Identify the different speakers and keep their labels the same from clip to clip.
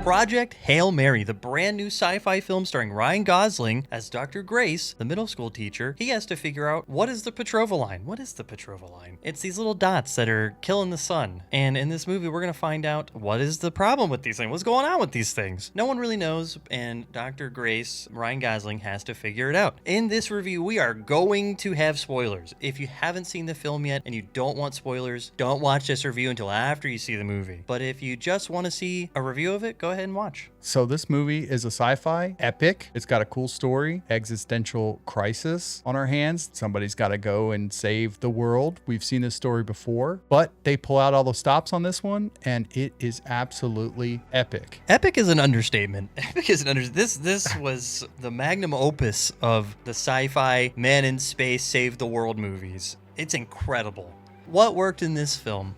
Speaker 1: Project Hail Mary, the brand new sci-fi film starring Ryan Gosling as Dr. Grace, the middle school teacher. He has to figure out, what is the Petrova line? What is the Petrova line? It's these little dots that are killing the sun. And in this movie, we're going to find out what is the problem with these things? What's going on with these things? No one really knows, and Dr. Grace, Ryan Gosling, has to figure it out. In this review, we are going to have spoilers. If you haven't seen the film yet and you don't want spoilers, don't watch this review until after you see the movie. But if you just want to see a review of it, go ahead and watch.
Speaker 2: So this movie is a sci-fi epic. It's got a cool story, existential crisis on our hands. Somebody's got to go and save the world. We've seen this story before, but they pull out all the stops on this one, and it is absolutely epic.
Speaker 1: Epic is an understatement. Epic is an understatement. This was the magnum opus of the sci-fi man in space save the world movies. It's incredible. What worked in this film?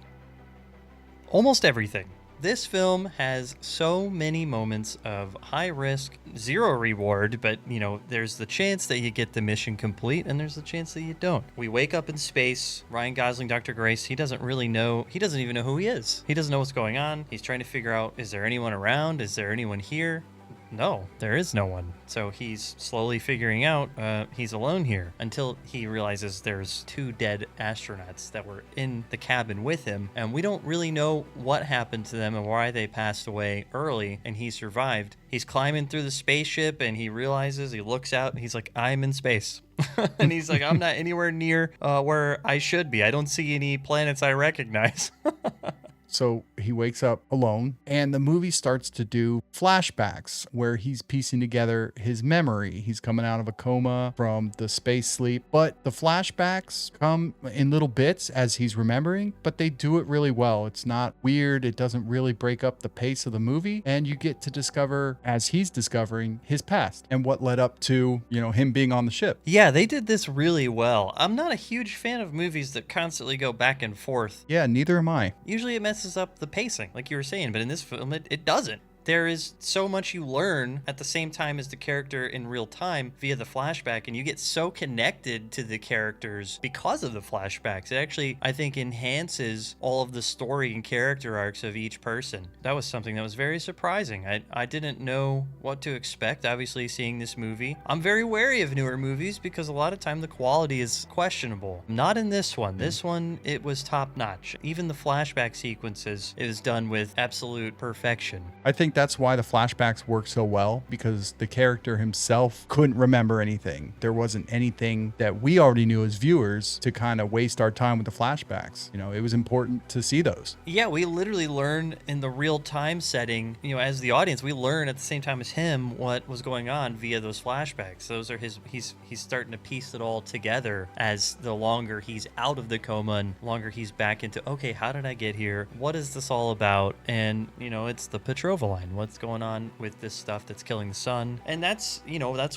Speaker 1: Almost everything. This film has so many moments of high risk, zero reward, but there's the chance that you get the mission complete and there's the chance that you don't. We wake up in space. Ryan Gosling, Dr. Grace, he doesn't even know who he is. He doesn't know what's going on. He's trying to figure out, is there anyone around? Is there anyone here? No, there is no one. So he's slowly figuring out he's alone here until he realizes there's 2 dead astronauts that were in the cabin with him. And we don't really know what happened to them and why they passed away early and he survived. He's climbing through the spaceship and he looks out and he's like, I'm in space. And he's like, I'm not anywhere near where I should be. I don't see any planets I recognize.
Speaker 2: So he wakes up alone, and the movie starts to do flashbacks where he's piecing together his memory. He's coming out of a coma from the space sleep, but the flashbacks come in little bits as he's remembering, but they do it really well. It's not weird. It doesn't really break up the pace of the movie, and you get to discover, as he's discovering, his past and what led up to, him being on the ship.
Speaker 1: Yeah, they did this really well. I'm not a huge fan of movies that constantly go back and forth.
Speaker 2: Yeah, neither am I.
Speaker 1: Usually it messes up the pacing, like you were saying, but in this film, it doesn't. There is so much you learn at the same time as the character in real time via the flashback, and you get so connected to the characters because of the flashbacks. It actually, I think, enhances all of the story and character arcs of each person. That was something that was very surprising. I didn't know what to expect, obviously, seeing this movie. I'm very wary of newer movies because a lot of time the quality is questionable. Not in this one. This one, it was top-notch. Even the flashback sequences, it was done with absolute perfection.
Speaker 2: I think that's why the flashbacks work so well, because the character himself couldn't remember anything. There wasn't anything that we already knew as viewers to kind of waste our time with the flashbacks. It was important to see those.
Speaker 1: Yeah, we literally learn in the real time setting, as the audience, we learn at the same time as him what was going on via those flashbacks. Those are he's starting to piece it all together as the longer he's out of the coma and longer he's back into, okay, how did I get here? What is this all about? And, it's the Petrova line. What's going on with this stuff that's killing the sun? And that's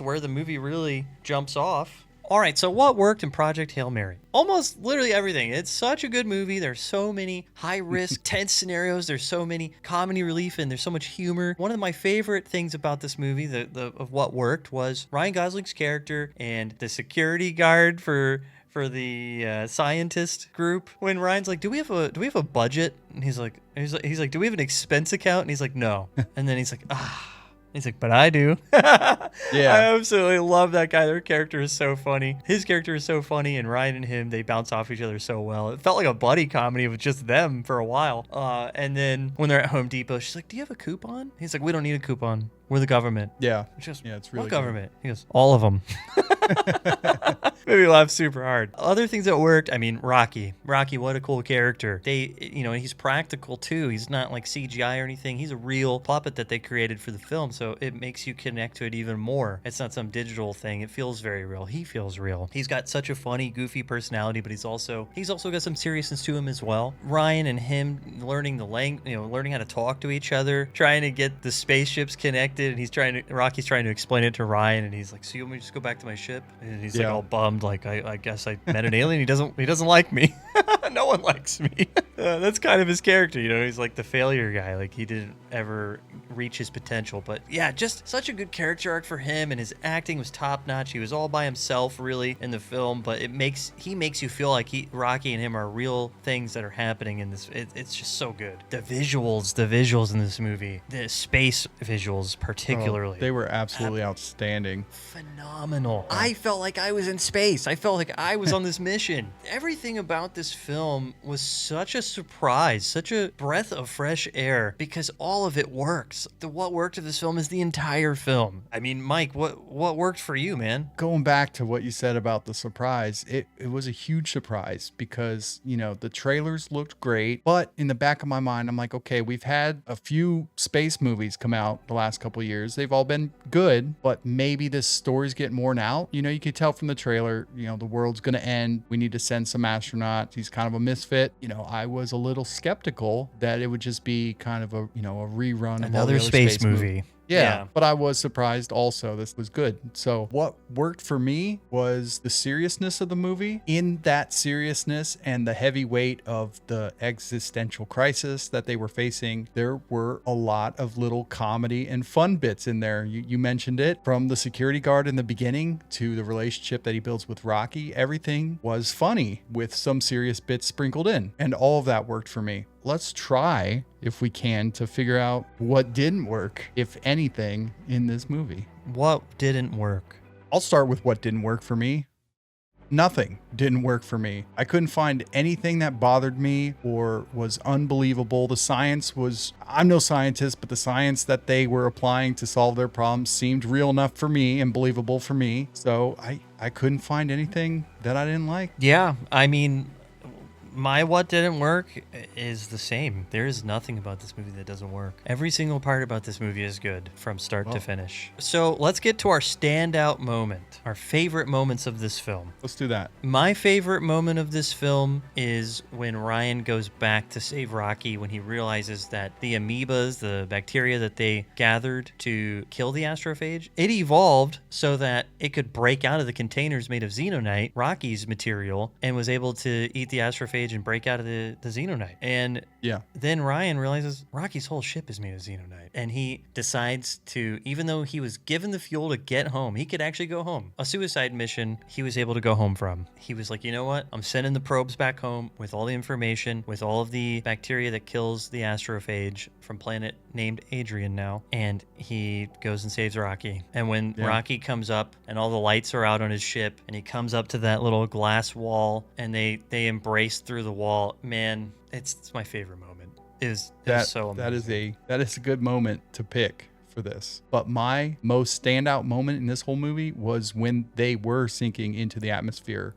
Speaker 1: where the movie really jumps off. All right, so what worked in Project Hail Mary? Almost literally everything. It's such a good movie. There's so many high-risk, tense scenarios. There's so many comedy relief, and there's so much humor. One of my favorite things about this movie, of what worked, was Ryan Gosling's character and the security guard for the scientist group. When Ryan's like, do we have a budget? And he's like, do we have an expense account? And he's like, no. And then he's like, He's like, but I do.
Speaker 2: Yeah.
Speaker 1: I absolutely love that guy. Their character is so funny. His character is so funny, and Ryan and him, they bounce off each other so well. It felt like a buddy comedy with just them for a while. And then when they're at Home Depot, she's like, do you have a coupon? He's like, we don't need a coupon. We're the government.
Speaker 2: Yeah.
Speaker 1: It's
Speaker 2: really
Speaker 1: what government? He goes, all of them. Made me laugh super hard. Other things that worked, Rocky. Rocky, what a cool character. He's practical too. He's not like CGI or anything. He's a real puppet that they created for the film, so it makes you connect to it even more. It's not some digital thing. It feels very real. He feels real. He's got such a funny, goofy personality, but he's also got some seriousness to him as well. Ryan and him learning the language, learning how to talk to each other, trying to get the spaceships connected, and Rocky's trying to explain it to Ryan, and he's like, so you want me to just go back to my ship? And he's like all bummed, like I guess I met an alien. He doesn't like me. No one likes me. That's kind of his character, you know. He's like the failure guy. Like he didn't ever reach his potential. But yeah, just such a good character arc for him, and his acting was top notch. He was all by himself really in the film, but he makes you feel like Rocky and him are real things that are happening in this. It's just so good. The visuals in this movie, the space visuals particularly,
Speaker 2: they were absolutely outstanding.
Speaker 1: Phenomenal. I felt like I was in space. I felt like I was on this mission. Everything about this film was such a surprise, such a breath of fresh air, because all of it works. What worked in this film is the entire film. I mean, Mike, what worked for you, man?
Speaker 2: Going back to what you said about the surprise, it was a huge surprise because, you know, the trailers looked great, but in the back of my mind, I'm like, okay, we've had a few space movies come out the last couple of years. They've all been good, but maybe this story's getting worn out. You know, you could tell from the trailer, you know, the world's going to end. We need to send some astronauts. He's kind of a misfit. You know, I was a little skeptical that it would just be kind of a, you know, a rerun of all the
Speaker 1: Another
Speaker 2: other
Speaker 1: space movie.
Speaker 2: Yeah, but I was surprised also. This was good. So what worked for me was the seriousness of the movie. In that seriousness and the heavy weight of the existential crisis that they were facing, there were a lot of little comedy and fun bits in there. You mentioned it, from the security guard in the beginning to the relationship that he builds with Rocky. Everything was funny with some serious bits sprinkled in, and all of that worked for me. Let's try, if we can, to figure out what didn't work, if anything, in this movie.
Speaker 1: What didn't work?
Speaker 2: I'll start with what didn't work for me. Nothing didn't work for me. I couldn't find anything that bothered me or was unbelievable. The science was, I'm no scientist, but the science that they were applying to solve their problems seemed real enough for me and believable for me. So I couldn't find anything that I didn't like.
Speaker 1: Yeah, I mean, my what didn't work is the same. There is nothing about this movie that doesn't work. Every single part about this movie is good from start to finish. So let's get to our standout moment, our favorite moments of this film.
Speaker 2: Let's do that.
Speaker 1: My favorite moment of this film is when Ryan goes back to save Rocky, when he realizes that the amoebas, the bacteria that they gathered to kill the astrophage, it evolved so that it could break out of the containers made of xenonite, Rocky's material, and was able to eat the astrophage and break out of the xenonite. And then Ryan realizes Rocky's whole ship is made of xenonite. And he decides to, even though he was given the fuel to get home, he could actually go home. A suicide mission he was able to go home from. He was like, you know what? I'm sending the probes back home with all the information, with all of the bacteria that kills the astrophage from planet named Adrian now. And he goes and saves Rocky. And when Rocky comes up and all the lights are out on his ship and he comes up to that little glass wall and they embrace through the wall, man, it's my favorite moment. It was so amazing.
Speaker 2: That is a good moment to pick for this. But my most standout moment in this whole movie was when they were sinking into the atmosphere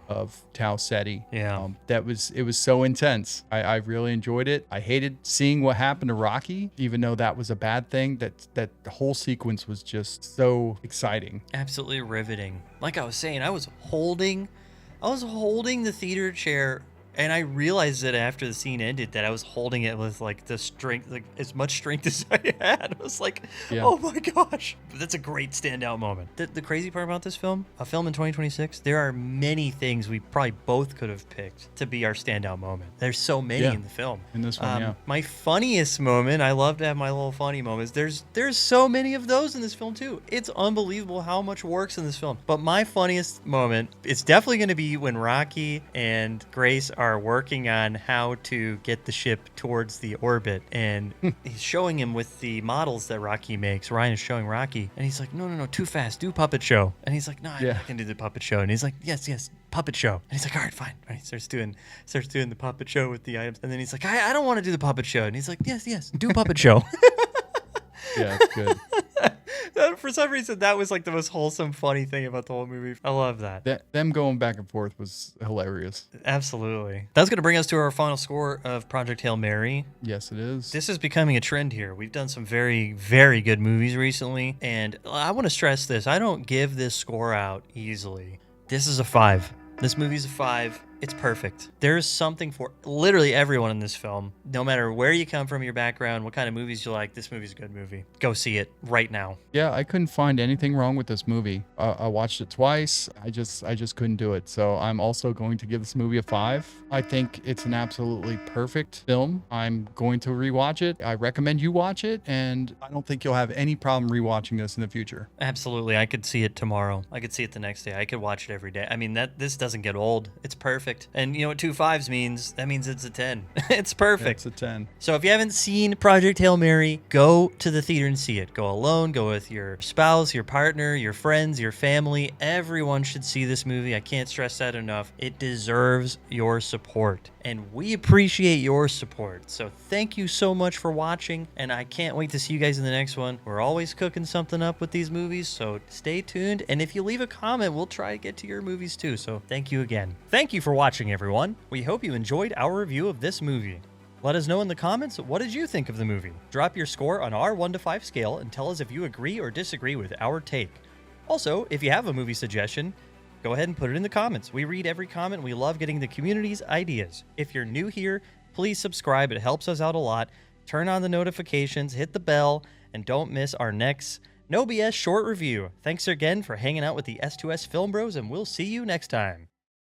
Speaker 2: of Tau Ceti.
Speaker 1: Yeah.
Speaker 2: It was so intense. I really enjoyed it. I hated seeing what happened to Rocky, even though that was a bad thing. That whole sequence was just so exciting.
Speaker 1: Absolutely riveting. Like I was saying, I was holding the theater chair, and I realized that after the scene ended that I was holding it with like the strength, like as much strength as I had. I was like, oh my gosh. But that's a great standout moment. The crazy part about this film, a film in 2026, there are many things we probably both could have picked to be our standout moment. There's so many in the film.
Speaker 2: In this one,
Speaker 1: My funniest moment, I love to have my little funny moments. There's so many of those in this film too. It's unbelievable how much works in this film. But my funniest moment, it's definitely going to be when Rocky and Grace are working on how to get the ship towards the orbit, and he's showing him with the models that Rocky makes. Ryan is showing Rocky, and he's like, no, too fast, do puppet show. And he's like, no, I can do the puppet show. And he's like, yes, puppet show. And he's like, all right, fine. And he starts doing the puppet show with the items. And then he's like, I don't want to do the puppet show. And he's like, yes, do puppet show.
Speaker 2: Yeah, it's good.
Speaker 1: For some reason, that was like the most wholesome, funny thing about the whole movie. I love that.
Speaker 2: Them going back and forth was hilarious.
Speaker 1: Absolutely. That's going to bring us to our final score of Project Hail Mary.
Speaker 2: Yes, it is.
Speaker 1: This is becoming a trend here. We've done some very, very good movies recently, and I want to stress this. I don't give this score out easily. This is a 5. This movie's a 5. It's perfect. There's something for literally everyone in this film. No matter where you come from, your background, what kind of movies you like, this movie's a good movie. Go see it right now.
Speaker 2: Yeah, I couldn't find anything wrong with this movie. I watched it twice. I just couldn't do it. So I'm also going to give this movie a 5. I think it's an absolutely perfect film. I'm going to rewatch it. I recommend you watch it, and I don't think you'll have any problem rewatching this in the future.
Speaker 1: Absolutely. I could see it tomorrow. I could see it the next day. I could watch it every day. I mean, this doesn't get old. It's perfect. And you know what 2 5s means? That means it's a 10. It's perfect.
Speaker 2: It's a 10.
Speaker 1: So if you haven't seen Project Hail Mary, go to the theater and see it. Go alone, go with your spouse, your partner, your friends, your family. Everyone should see this movie. I can't stress that enough. It deserves your support. And we appreciate your support. So thank you so much for watching. And I can't wait to see you guys in the next one. We're always cooking something up with these movies. So stay tuned. And if you leave a comment, we'll try to get to your movies too. So thank you again. Thank you for watching, everyone. We hope you enjoyed our review of this movie. Let us know in the comments, what did you think of the movie? Drop your score on our 1 to 5 scale and tell us if you agree or disagree with our take. Also, if you have a movie suggestion, go ahead and put it in the comments. We read every comment. We love getting the community's ideas. If you're new here, please subscribe. It helps us out a lot. Turn on the notifications, hit the bell, and don't miss our next No BS short review. Thanks again for hanging out with the S2S Film Bros, and we'll see you next time.